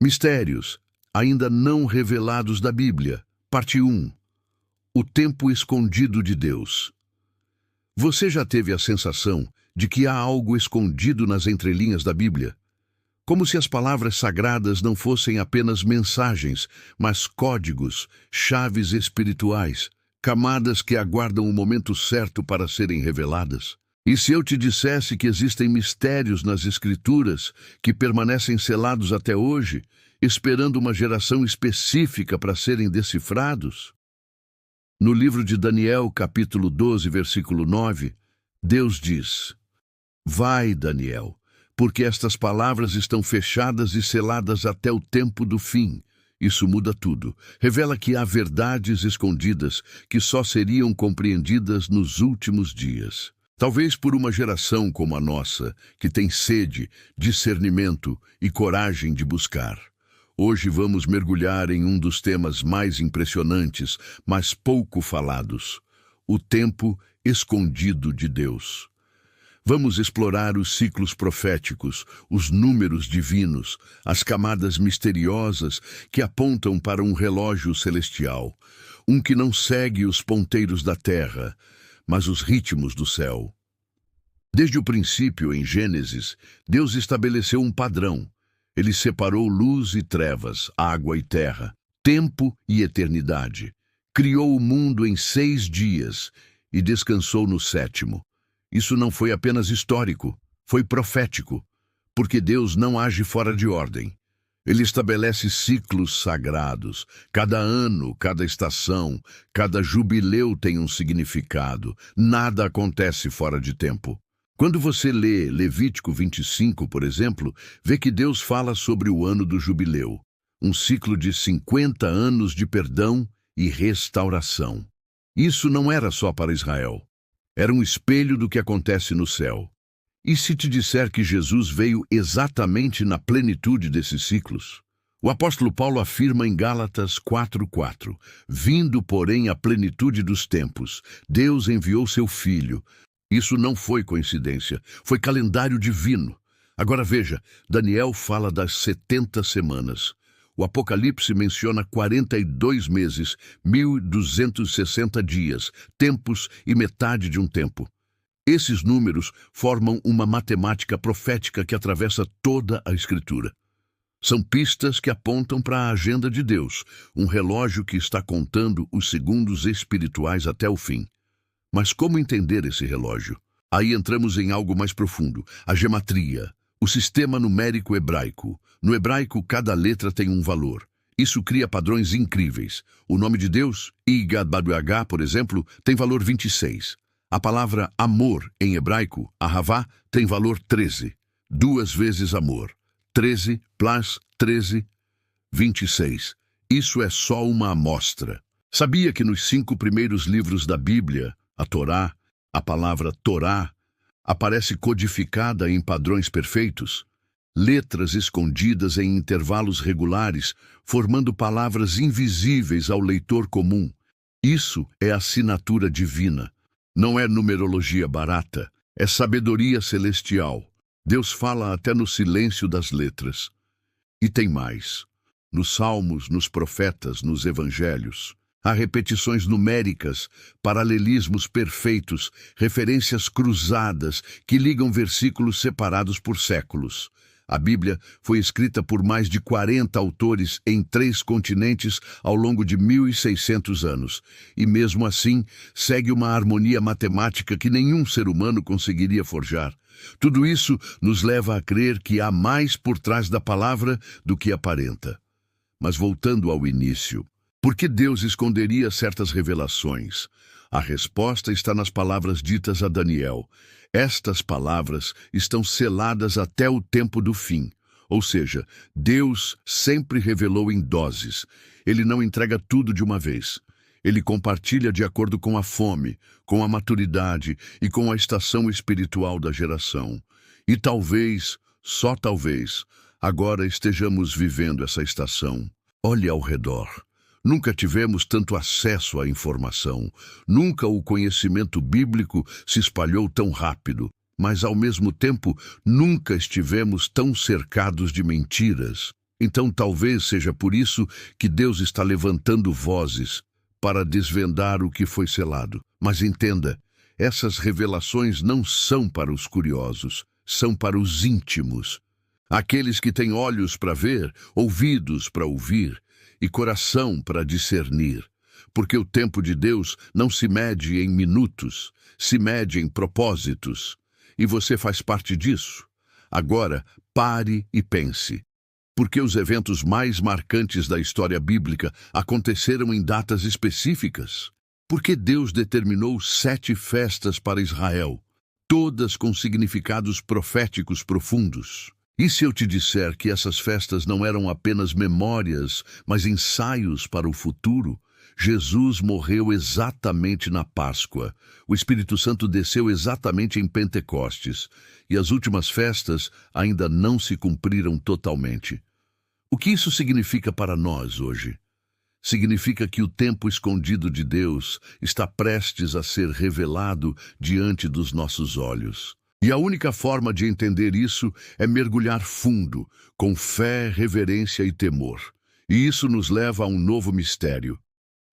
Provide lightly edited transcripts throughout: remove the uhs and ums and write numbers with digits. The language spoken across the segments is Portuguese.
Mistérios ainda não revelados da Bíblia. Parte 1. O tempo escondido de Deus. Você já teve a sensação de que há algo escondido nas entrelinhas da Bíblia? Como se as palavras sagradas não fossem apenas mensagens, mas códigos, chaves espirituais, camadas que aguardam o momento certo para serem reveladas? E se eu te dissesse que existem mistérios nas Escrituras que permanecem selados até hoje, esperando uma geração específica para serem decifrados? No livro de Daniel, capítulo 12, versículo 9, Deus diz: Vai, Daniel, porque estas palavras estão fechadas e seladas até o tempo do fim. Isso muda tudo. Revela que há verdades escondidas que só seriam compreendidas nos últimos dias. Talvez por uma geração como a nossa, que tem sede, discernimento e coragem de buscar. Hoje vamos mergulhar em um dos temas mais impressionantes, mas pouco falados: o tempo escondido de Deus. Vamos explorar os ciclos proféticos, os números divinos, as camadas misteriosas que apontam para um relógio celestial, um que não segue os ponteiros da terra, mas os ritmos do céu. Desde o princípio, em Gênesis, Deus estabeleceu um padrão. Ele separou luz e trevas, água e terra, tempo e eternidade. Criou o mundo em 6 dias e descansou no 7º. Isso não foi apenas histórico, foi profético, porque Deus não age fora de ordem. Ele estabelece ciclos sagrados. Cada ano, cada estação, cada jubileu tem um significado. Nada acontece fora de tempo. Quando você lê Levítico 25, por exemplo, vê que Deus fala sobre o ano do jubileu, um ciclo de 50 anos de perdão e restauração. Isso não era só para Israel. Era um espelho do que acontece no céu. E se te disser que Jesus veio exatamente na plenitude desses ciclos? O apóstolo Paulo afirma em Gálatas 4:4, vindo, porém, à plenitude dos tempos, Deus enviou seu Filho. Isso não foi coincidência, foi calendário divino. Agora veja, Daniel fala das 70 semanas. O Apocalipse menciona 42 meses, 1260 dias, tempos e metade de um tempo. Esses números formam uma matemática profética que atravessa toda a Escritura. São pistas que apontam para a agenda de Deus, um relógio que está contando os segundos espirituais até o fim. Mas como entender esse relógio? Aí entramos em algo mais profundo, a gematria, o sistema numérico hebraico. No hebraico, cada letra tem um valor. Isso cria padrões incríveis. O nome de Deus, Yigad-Badu-H, por exemplo, tem valor 26. A palavra amor, em hebraico, ahavá, tem valor 13. 2 vezes amor. 13 plus 13, 26. Isso é só uma amostra. Sabia que nos 5 primeiros livros da Bíblia, a Torá, a palavra Torá, aparece codificada em padrões perfeitos? Letras escondidas em intervalos regulares, formando palavras invisíveis ao leitor comum. Isso é assinatura divina. Não é numerologia barata, é sabedoria celestial. Deus fala até no silêncio das letras. E tem mais. Nos Salmos, nos Profetas, nos Evangelhos, há repetições numéricas, paralelismos perfeitos, referências cruzadas que ligam versículos separados por séculos. A Bíblia foi escrita por mais de 40 autores em 3 continentes ao longo de 1.600 anos. E mesmo assim, segue uma harmonia matemática que nenhum ser humano conseguiria forjar. Tudo isso nos leva a crer que há mais por trás da palavra do que aparenta. Mas voltando ao início, por que Deus esconderia certas revelações? A resposta está nas palavras ditas a Daniel. Estas palavras estão seladas até o tempo do fim. Ou seja, Deus sempre revelou em doses. Ele não entrega tudo de uma vez. Ele compartilha de acordo com a fome, com a maturidade e com a estação espiritual da geração. E talvez, só talvez, agora estejamos vivendo essa estação. Olhe ao redor. Nunca tivemos tanto acesso à informação. Nunca o conhecimento bíblico se espalhou tão rápido. Mas, ao mesmo tempo, nunca estivemos tão cercados de mentiras. Então talvez seja por isso que Deus está levantando vozes para desvendar o que foi selado. Mas entenda, essas revelações não são para os curiosos, são para os íntimos. Aqueles que têm olhos para ver, ouvidos para ouvir e coração para discernir. Porque o tempo de Deus não se mede em minutos, se mede em propósitos. E você faz parte disso. Agora, pare e pense. Porque os eventos mais marcantes da história bíblica aconteceram em datas específicas? Porque Deus determinou 7 festas para Israel, todas com significados proféticos profundos. E se eu te disser que essas festas não eram apenas memórias, mas ensaios para o futuro? Jesus morreu exatamente na Páscoa. O Espírito Santo desceu exatamente em Pentecostes. E as últimas festas ainda não se cumpriram totalmente. O que isso significa para nós hoje? Significa que o tempo escondido de Deus está prestes a ser revelado diante dos nossos olhos. E a única forma de entender isso é mergulhar fundo, com fé, reverência e temor. E isso nos leva a um novo mistério.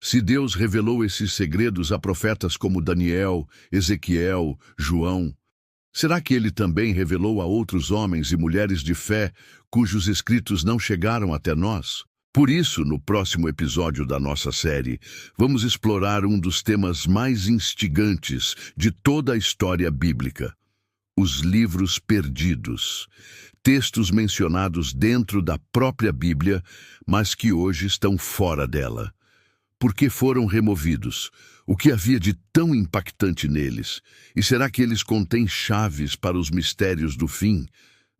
Se Deus revelou esses segredos a profetas como Daniel, Ezequiel, João, será que Ele também revelou a outros homens e mulheres de fé cujos escritos não chegaram até nós? Por isso, no próximo episódio da nossa série, vamos explorar um dos temas mais instigantes de toda a história bíblica: os livros perdidos. Textos mencionados dentro da própria Bíblia, mas que hoje estão fora dela. Por que foram removidos? O que havia de tão impactante neles? E será que eles contêm chaves para os mistérios do fim?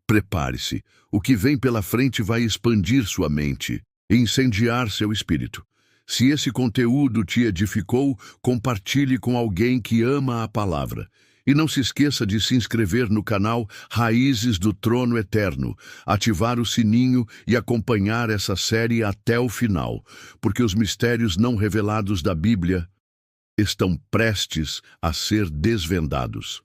Prepare-se. O que vem pela frente vai expandir sua mente e incendiar seu espírito. Se esse conteúdo te edificou, compartilhe com alguém que ama a palavra. E não se esqueça de se inscrever no canal Raízes do Trono Eterno, ativar o sininho e acompanhar essa série até o final, porque os mistérios não revelados da Bíblia estão prestes a ser desvendados.